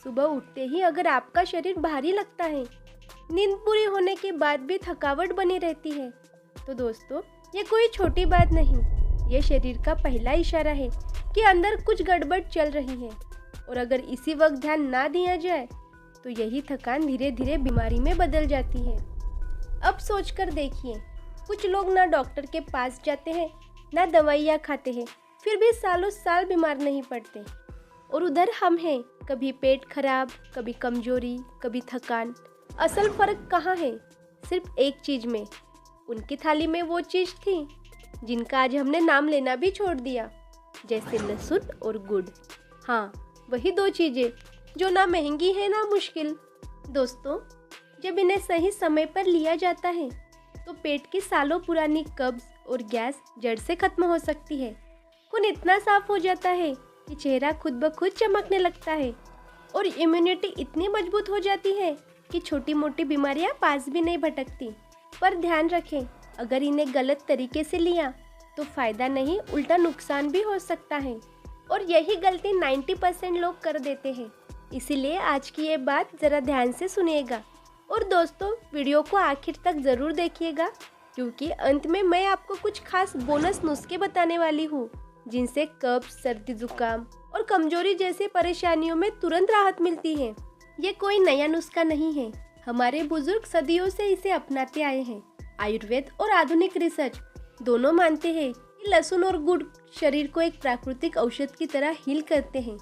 सुबह उठते ही अगर आपका शरीर भारी लगता है, नींद पूरी होने के बाद भी थकावट बनी रहती है, तो दोस्तों ये कोई छोटी बात नहीं, ये शरीर का पहला इशारा है कि अंदर कुछ गड़बड़ चल रही है। और अगर इसी वक्त ध्यान ना दिया जाए तो यही थकान धीरे धीरे बीमारी में बदल जाती है। अब सोचकर देखिए, कुछ लोग ना डॉक्टर के पास जाते हैं, ना दवाइयाँ खाते हैं, फिर भी सालों साल बीमार नहीं पड़ते। और उधर हम हैं, कभी पेट खराब, कभी कमजोरी, कभी थकान। असल फर्क कहाँ है? सिर्फ एक चीज़ में, उनकी थाली में वो चीज़ थी जिनका आज हमने नाम लेना भी छोड़ दिया, जैसे लहसुन और गुड़। हाँ, वही दो चीज़ें जो ना महंगी है ना मुश्किल। दोस्तों, जब इन्हें सही समय पर लिया जाता है तो पेट की सालों पुरानी कब्ज और गैस जड़ से खत्म हो सकती है। खून इतना साफ हो जाता है कि चेहरा खुद ब खुद चमकने लगता है और इम्यूनिटी इतनी मजबूत हो जाती है कि छोटी मोटी बीमारियां पास भी नहीं भटकती। पर ध्यान रखें, अगर इन्हें गलत तरीके से लिया तो फ़ायदा नहीं, उल्टा नुकसान भी हो सकता है। और यही गलती 90% लोग कर देते हैं। इसीलिए आज की ये बात ज़रा ध्यान से सुनिएगा। और दोस्तों, वीडियो को आखिर तक ज़रूर देखिएगा, क्योंकि अंत में मैं आपको कुछ खास बोनस नुस्खे बताने वाली हूँ जिनसे कब्ज, सर्दी, जुकाम और कमजोरी जैसी परेशानियों में तुरंत राहत मिलती है। ये कोई नया नुस्खा नहीं है, हमारे बुजुर्ग सदियों से इसे अपनाते आए हैं। आयुर्वेद और आधुनिक रिसर्च दोनों मानते हैं कि लहसुन और गुड़ शरीर को एक प्राकृतिक औषध की तरह हील करते हैं।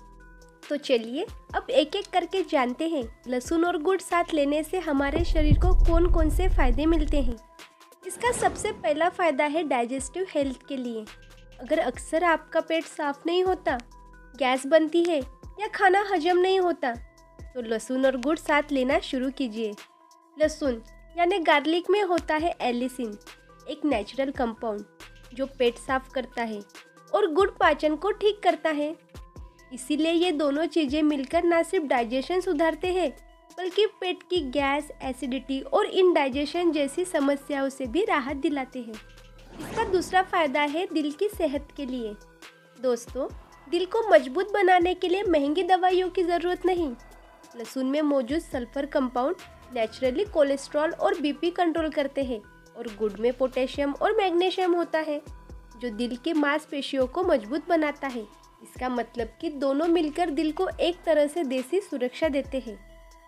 तो चलिए अब एक एक करके जानते हैं लहसुन और गुड़ साथ लेने से हमारे शरीर को कौन कौन से फायदे मिलते हैं। इसका सबसे पहला फायदा है डाइजेस्टिव हेल्थ के लिए। अगर अक्सर आपका पेट साफ नहीं होता, गैस बनती है या खाना हजम नहीं होता, तो लहसुन और गुड़ साथ लेना शुरू कीजिए। लहसुन यानी गार्लिक में होता है एलिसिन, एक नेचुरल कंपाउंड जो पेट साफ करता है, और गुड़ पाचन को ठीक करता है। इसीलिए ये दोनों चीज़ें मिलकर ना सिर्फ डाइजेशन सुधारते हैं, बल्कि पेट की गैस, एसिडिटी और इनडाइजेशन जैसी समस्याओं से भी राहत दिलाते हैं। इसका दूसरा फायदा है दिल की सेहत के लिए। दोस्तों, दिल को मजबूत बनाने के लिए महंगी दवाइयों की ज़रूरत नहीं। लहसुन में मौजूद सल्फर कंपाउंड नेचुरली कोलेस्ट्रॉल और बीपी कंट्रोल करते हैं, और गुड़ में पोटेशियम और मैग्नीशियम होता है जो दिल के मांसपेशियों को मजबूत बनाता है। इसका मतलब कि दोनों मिलकर दिल को एक तरह से देसी सुरक्षा देते हैं।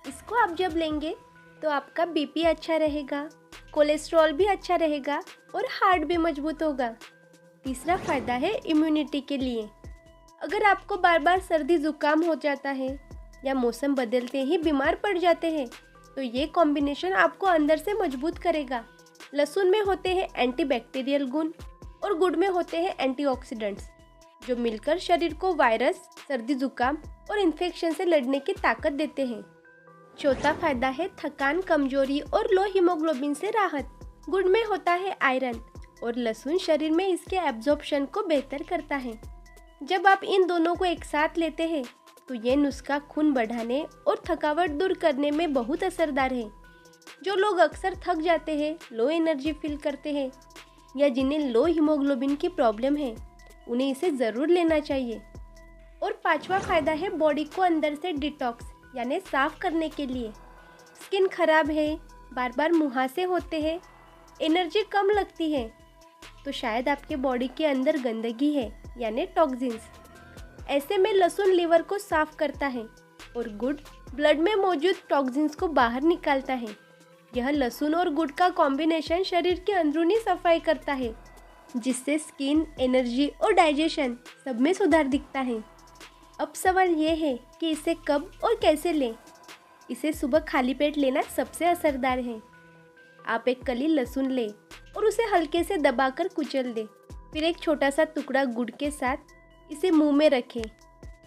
इसको आप जब लेंगे तो आपका बीपी अच्छा रहेगा, कोलेस्ट्रॉल भी अच्छा रहेगा और हार्ट भी मजबूत होगा। तीसरा फायदा है इम्यूनिटी के लिए। अगर आपको बार बार सर्दी जुकाम हो जाता है या मौसम बदलते ही बीमार पड़ जाते हैं, तो ये कॉम्बिनेशन आपको अंदर से मजबूत करेगा। लहसुन में होते हैं एंटीबैक्टीरियल गुण और गुड़ में होते हैं एंटीऑक्सीडेंट्स, जो मिलकर शरीर को वायरस, सर्दी जुकाम और इन्फेक्शन से लड़ने की ताकत देते हैं। चौथा फायदा है थकान, कमजोरी और लो हीमोग्लोबिन से राहत। गुड़ में होता है आयरन और लहसुन शरीर में इसके एब्जॉर्प्शन को बेहतर करता है। जब आप इन दोनों को एक साथ लेते हैं तो ये नुस्खा खून बढ़ाने और थकावट दूर करने में बहुत असरदार है। जो लोग अक्सर थक जाते हैं, लो एनर्जी फील करते हैं या जिन्हें लो हीमोग्लोबिन की प्रॉब्लम है, उन्हें इसे ज़रूर लेना चाहिए। और पांचवा फायदा है बॉडी को अंदर से डिटॉक्स यानी साफ करने के लिए। स्किन खराब है, बार बार मुहासे होते हैं, एनर्जी कम लगती है, तो शायद आपके बॉडी के अंदर गंदगी है यानी टॉक्सिन्स। ऐसे में लहसुन लीवर को साफ करता है और गुड़ ब्लड में मौजूद टॉक्सिन्स को बाहर निकालता है। यह लहसुन और गुड़ का कॉम्बिनेशन शरीर की अंदरूनी सफाई करता है, जिससे स्किन, एनर्जी और डाइजेशन सब में सुधार दिखता है। अब सवाल ये है कि इसे कब और कैसे लें। इसे सुबह खाली पेट लेना सबसे असरदार है। आप एक कली लहसुन लें और उसे हल्के से दबाकर कुचल दें। फिर एक छोटा सा टुकड़ा गुड़ के साथ इसे मुंह में रखें,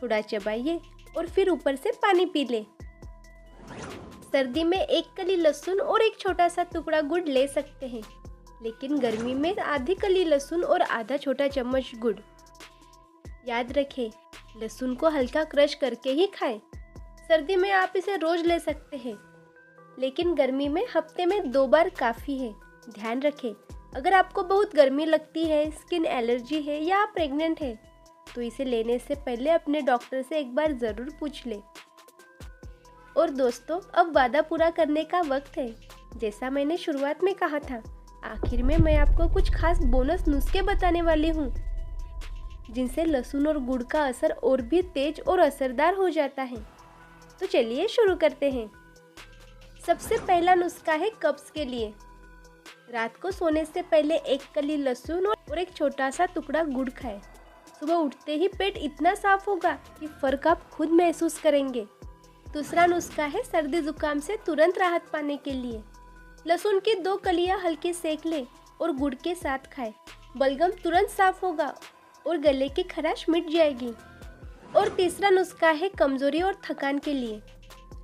थोड़ा चबाइए और फिर ऊपर से पानी पी लें। सर्दी में एक कली लहसुन और एक छोटा सा टुकड़ा गुड़ ले सकते हैं, लेकिन गर्मी में आधी कली लहसुन और आधा छोटा चम्मच गुड़। याद रखें, लहसुन को हल्का क्रश करके ही खाएं। सर्दी में आप इसे रोज ले सकते हैं, लेकिन गर्मी में हफ्ते में 2 बार काफ़ी है। ध्यान रखें, अगर आपको बहुत गर्मी लगती है, स्किन एलर्जी है या आप प्रेग्नेंट है, तो इसे लेने से पहले अपने डॉक्टर से एक बार ज़रूर पूछ लें। और दोस्तों, अब वादा पूरा करने का वक्त है। जैसा मैंने शुरुआत में कहा था, आखिर में मैं आपको कुछ खास बोनस नुस्खे बताने वाली हूँ जिनसे लहसुन और गुड़ का असर और भी तेज और असरदार हो जाता है। तो चलिए शुरू करते हैं। सबसे पहला नुस्खा है कब्ज के लिए। रात को सोने से पहले एक कली लहसुन और एक छोटा सा टुकड़ा गुड़ खाएं। सुबह उठते ही पेट इतना साफ होगा कि फर्क आप खुद महसूस करेंगे। दूसरा नुस्खा है सर्दी जुकाम से तुरंत राहत पाने के लिए। लहसुन की 2 कलियां हल्के सेक लें और गुड़ के साथ खाएं। बलगम तुरंत साफ होगा और गले की खराश मिट जाएगी। और तीसरा नुस्खा है कमजोरी और थकान के लिए।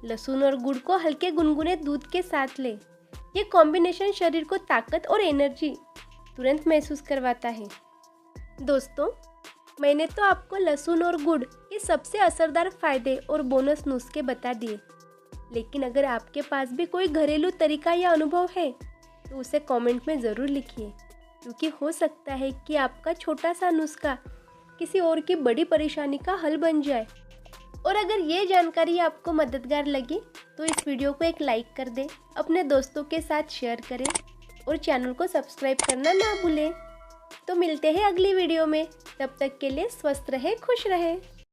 लहसुन और गुड़ को हल्के गुनगुने दूध के साथ लें। ये कॉम्बिनेशन शरीर को ताकत और एनर्जी तुरंत महसूस करवाता है। दोस्तों, मैंने तो आपको लहसुन और गुड़ के सबसे असरदार फायदे और बोनस नुस्खे बता दिए, लेकिन अगर आपके पास भी कोई घरेलू तरीका या अनुभव है तो उसे कमेंट में ज़रूर लिखिए, क्योंकि हो सकता है कि आपका छोटा सा नुस्खा किसी और की बड़ी परेशानी का हल बन जाए। और अगर ये जानकारी आपको मददगार लगी तो इस वीडियो को एक लाइक कर दें, अपने दोस्तों के साथ शेयर करें और चैनल को सब्सक्राइब करना ना भूलें। तो मिलते हैं अगली वीडियो में, तब तक के लिए स्वस्थ रहें, खुश रहें।